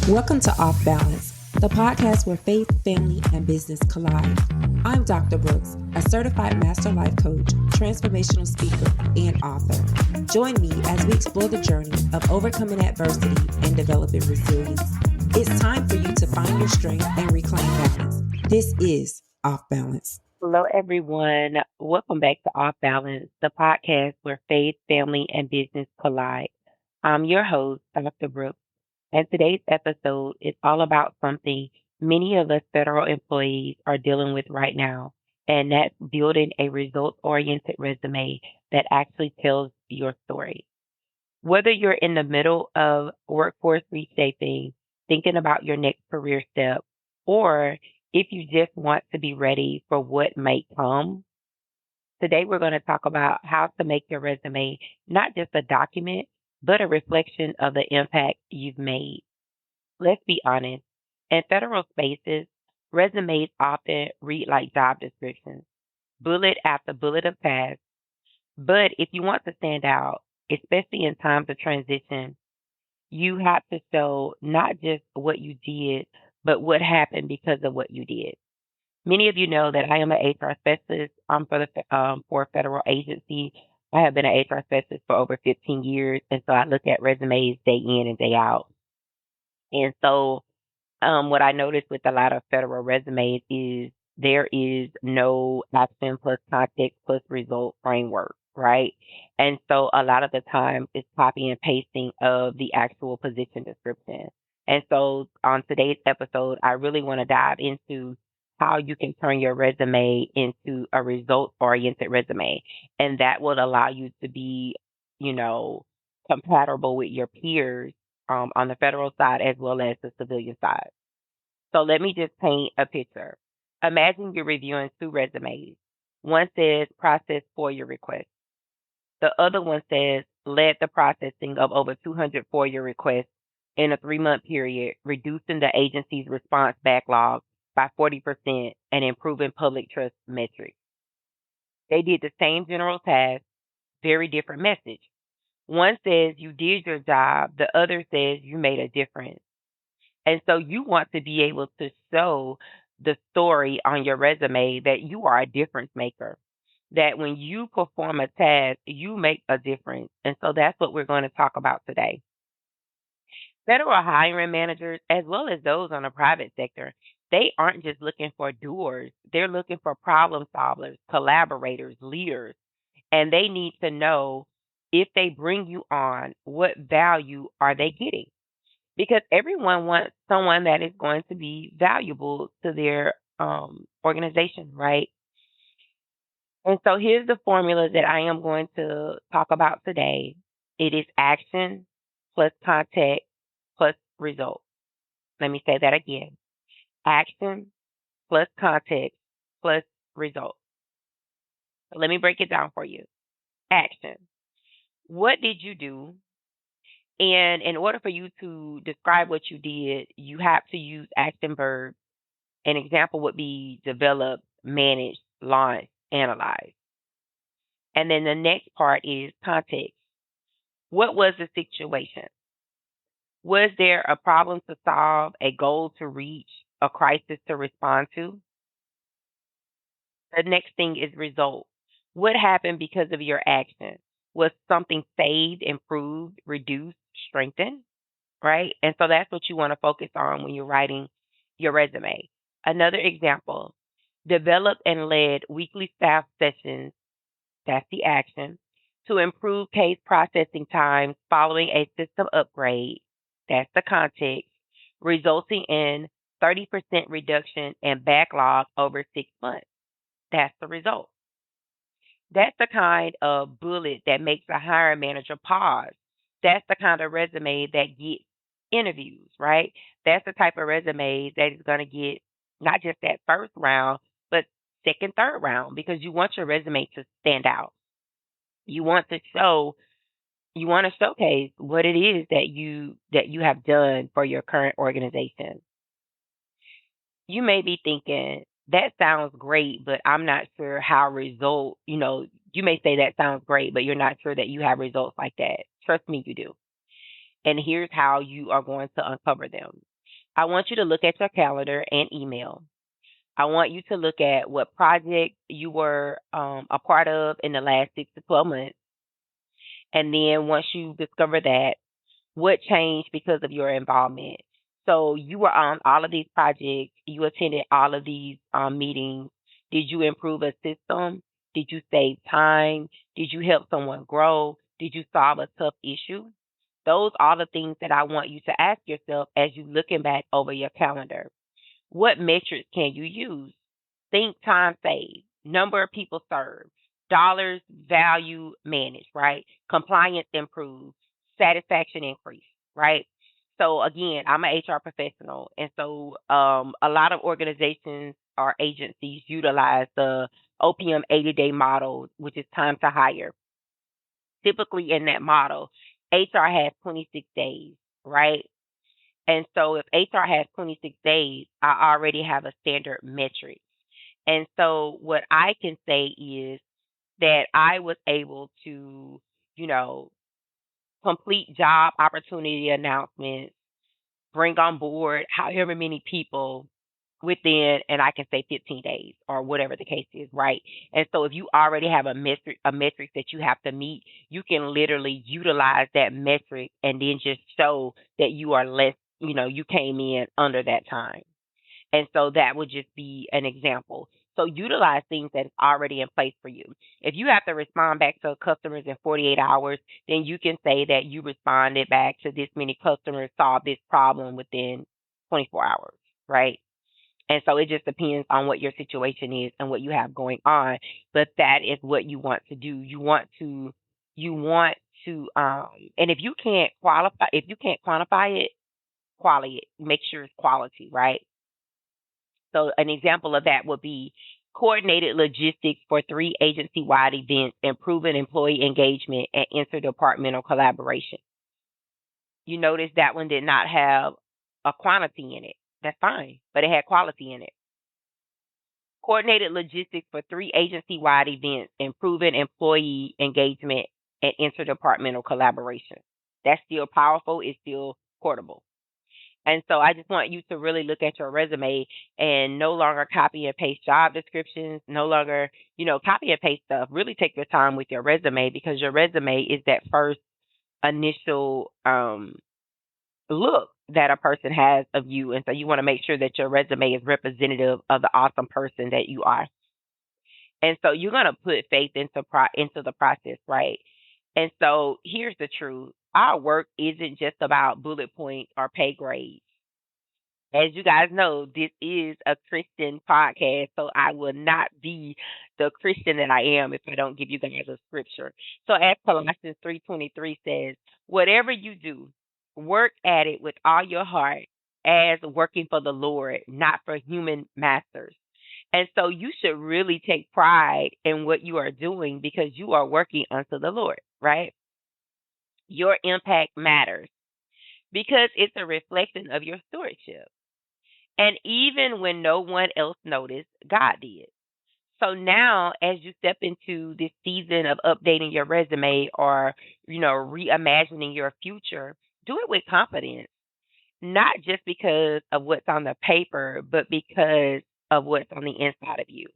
Welcome to Off Balance, the podcast where faith, family, and business collide. I'm Dr. Brooks, a certified master life coach, transformational speaker, and author. Join me as we explore the journey of overcoming adversity and developing resilience. It's time for you to find your strength and reclaim balance. This is Off Balance. Hello, everyone. Welcome back to Off Balance, the podcast where faith, family, and business collide. I'm your host, Dr. Brooks, and today's episode is all about something many of us federal employees are dealing with right now, and that's building a results-oriented resume that actually tells your story. Whether you're in the middle of workforce reshaping, thinking about your next career step, or if you just want to be ready for what may come, today we're going to talk about how to make your resume not just a document, but a reflection of the impact you've made. Let's be honest. In federal spaces, resumes often read like job descriptions, bullet after bullet of tasks. But if you want to stand out, especially in times of transition, you have to show not just what you did, but what happened because of what you did. Many of you know that I am an HR specialist for a federal agency. I have been an HR specialist for over 15 years, and so I look at resumes day in and day out. And so what I noticed with a lot of federal resumes is there is no action plus context plus result framework, right? And so a lot of the time it's copy and pasting of the actual position description. And so on today's episode, I really want to dive into how you can turn your resume into a result-oriented resume. And that will allow you to be, compatible with your peers on the federal side as well as the civilian side. So let me just paint a picture. Imagine you're reviewing two resumes. One says process FOIA request. The other one says led the processing of over 200 FOIA requests in a 3-month period, reducing the agency's response backlog by 40% and improving public trust metrics. They did the same general task, very different message. One says you did your job, the other says you made a difference. And so you want to be able to show the story on your resume that you are a difference maker, that when you perform a task, you make a difference. And so that's what we're going to talk about today. Federal hiring managers, as well as those on the private sector, they aren't just looking for doers. They're looking for problem solvers, collaborators, leaders, and they need to know if they bring you on, what value are they getting? Because everyone wants someone that is going to be valuable to their organization, right? And so here's the formula that I am going to talk about today. It is action plus context plus result. Let me say that again. Action plus context plus result. So let me break it down for you. Action. What did you do? And in order for you to describe what you did, you have to use action verbs. An example would be develop, manage, launch, analyze. And then the next part is context. What was the situation? Was there a problem to solve, a goal to reach, a crisis to respond to? The next thing is result. What happened because of your action? Was something saved, improved, reduced, strengthened? Right? And so that's what you want to focus on when you're writing your resume. Another example, developed and led weekly staff sessions, that's the action, to improve case processing times following a system upgrade, that's the context, resulting in 30% reduction in backlog over 6 months. That's the result. That's the kind of bullet that makes a hiring manager pause. That's the kind of resume that gets interviews, right? That's the type of resume that is going to get not just that first round, but second, third round, because you want your resume to stand out. You want to showcase what it is that you have done for your current organization. You may be thinking, that sounds great, but I'm not sure how you may say that sounds great, but you're not sure that you have results like that. Trust me, you do. And here's how you are going to uncover them. I want you to look at your calendar and email. I want you to look at what project you were a part of in the last 6 to 12 months. And then once you discover that, what changed because of your involvement? So you were on all of these projects, you attended all of these meetings. Did you improve a system? Did you save time? Did you help someone grow? Did you solve a tough issue? Those are the things that I want you to ask yourself as you looking back over your calendar. What metrics can you use? Think time saved, number of people served, dollars value managed, right? Compliance improved, satisfaction increased, right? So again, I'm an HR professional, and so a lot of organizations or agencies utilize the OPM 80-day model, which is time to hire. Typically, in that model, HR has 26 days, right? And so if HR has 26 days, I already have a standard metric. And so what I can say is that I was able to, you know, complete job opportunity announcements, bring on board however many people within, and I can say 15 days or whatever the case is, right? And so if you already have a metric that you have to meet, you can literally utilize that metric and then just show that you are less, you came in under that time. And so that would just be an example. So utilize things that is already in place for you. If you have to respond back to customers in 48 hours, then you can say that you responded back to this many customers, solved this problem within 24 hours, right? And so it just depends on what your situation is and what you have going on. But that is what you want to do. You want to, and if you can't quantify it, quality it. Make sure it's quality, right? So an example of that would be coordinated logistics for three agency-wide events, improving employee engagement and interdepartmental collaboration. You notice that one did not have a quantity in it. That's fine, but it had quality in it. Coordinated logistics for three agency-wide events, improving employee engagement and interdepartmental collaboration. That's still powerful. It's still portable. And so I just want you to really look at your resume and no longer copy and paste job descriptions, no longer, copy and paste stuff. Really take your time with your resume because your resume is that first initial look that a person has of you. And so you want to make sure that your resume is representative of the awesome person that you are. And so you're going to put faith into the process, right? And so here's the truth. Our work isn't just about bullet points or pay grades. As you guys know, this is a Christian podcast, so I will not be the Christian that I am if I don't give you guys a scripture. So as Colossians 3:23 says, whatever you do, work at it with all your heart as working for the Lord, not for human masters. And so you should really take pride in what you are doing because you are working unto the Lord, right? Your impact matters because it's a reflection of your stewardship. And even when no one else noticed, God did. So now, as you step into this season of updating your resume or, reimagining your future, do it with confidence, not just because of what's on the paper, but because of what's on the inside of you.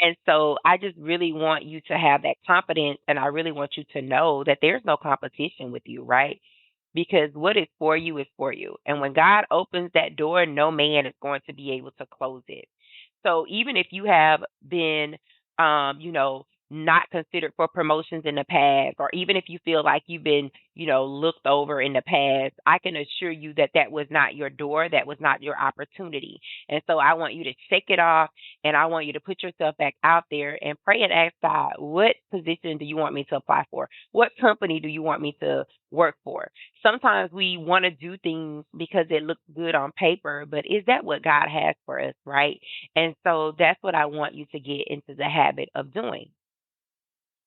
And so I just really want you to have that confidence and I really want you to know that there's no competition with you, right? Because what is for you is for you. And when God opens that door, no man is going to be able to close it. So even if you have been, not considered for promotions in the past, or even if you feel like you've been, looked over in the past, I can assure you that that was not your door. That was not your opportunity. And so I want you to shake it off and I want you to put yourself back out there and pray and ask God, what position do you want me to apply for? What company do you want me to work for? Sometimes we want to do things because it looks good on paper, but is that what God has for us, right? And so that's what I want you to get into the habit of doing.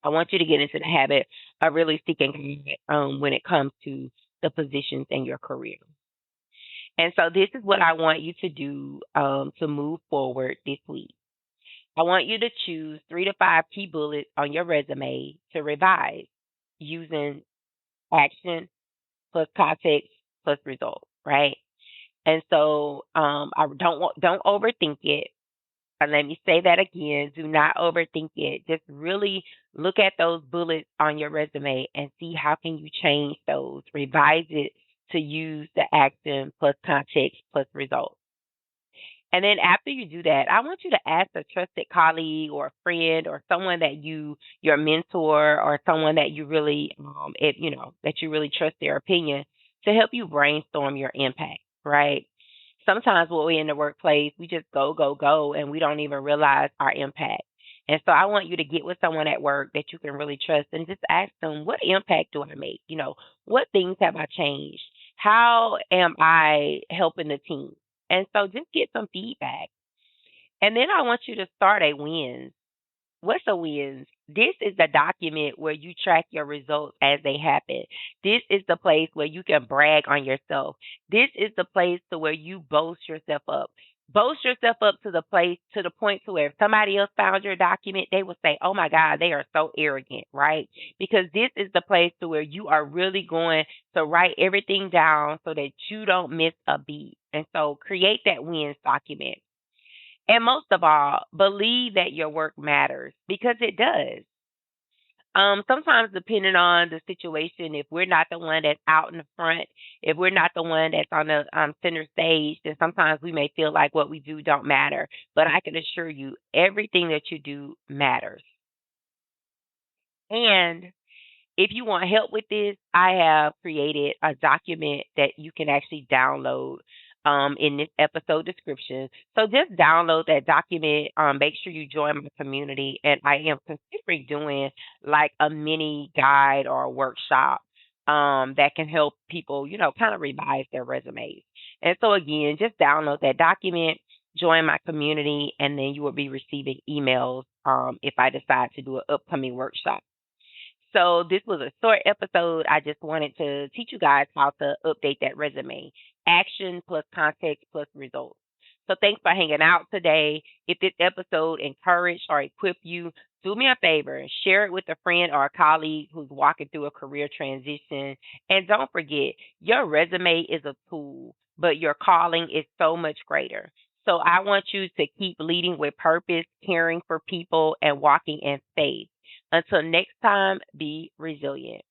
I want you to get into the habit of really seeking God when it comes to the positions in your career. And so this is what I want you to do to move forward this week. I want you to choose 3 to 5 key bullets on your resume to revise using action plus context plus result, right? And so don't overthink it. And let me say that again. Do not overthink it. Just really look at those bullets on your resume and see how can you change those. Revise it to use the action plus context plus results. And then after you do that, I want you to ask a trusted colleague or a friend or someone that your mentor or someone that you really, that you really trust their opinion to help you brainstorm your impact, right? Sometimes when we're in the workplace, we just go, and we don't even realize our impact. And so I want you to get with someone at work that you can really trust and just ask them, what impact do I make? What things have I changed? How am I helping the team? And so just get some feedback. And then I want you to start a wins. What's a wins? This is the document where you track your results as they happen. This is the place where you can brag on yourself. This is the place to where you boast yourself up. Boast yourself up to the point to where if somebody else found your document, they would say, oh my God, they are so arrogant, right? Because this is the place to where you are really going to write everything down so that you don't miss a beat. And so create that wins document. And most of all, believe that your work matters because it does. Sometimes depending on the situation, if we're not the one that's out in the front, if we're not the one that's on the center stage, then sometimes we may feel like what we do don't matter. But I can assure you, everything that you do matters. And if you want help with this, I have created a document that you can actually download in this episode description. So just download that document. Make sure you join my community. And I am considering doing like a mini guide or a workshop that can help people, kind of revise their resumes. And so again, just download that document, join my community, and then you will be receiving emails if I decide to do an upcoming workshop. So this was a short episode. I just wanted to teach you guys how to update that resume. Action plus context plus results. So thanks for hanging out today. If this episode encouraged or equipped you, do me a favor and share it with a friend or a colleague who's walking through a career transition. And don't forget, your resume is a tool, but your calling is so much greater. So I want you to keep leading with purpose, caring for people, and walking in faith. Until next time, be resilient.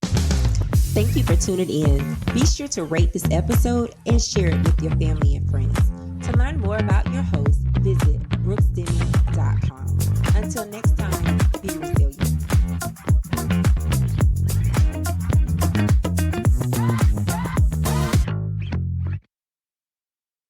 Thank you for tuning in. Be sure to rate this episode and share it with your family and friends. To learn more about your host, visit brooksdenny.com. Until next time, be resilient.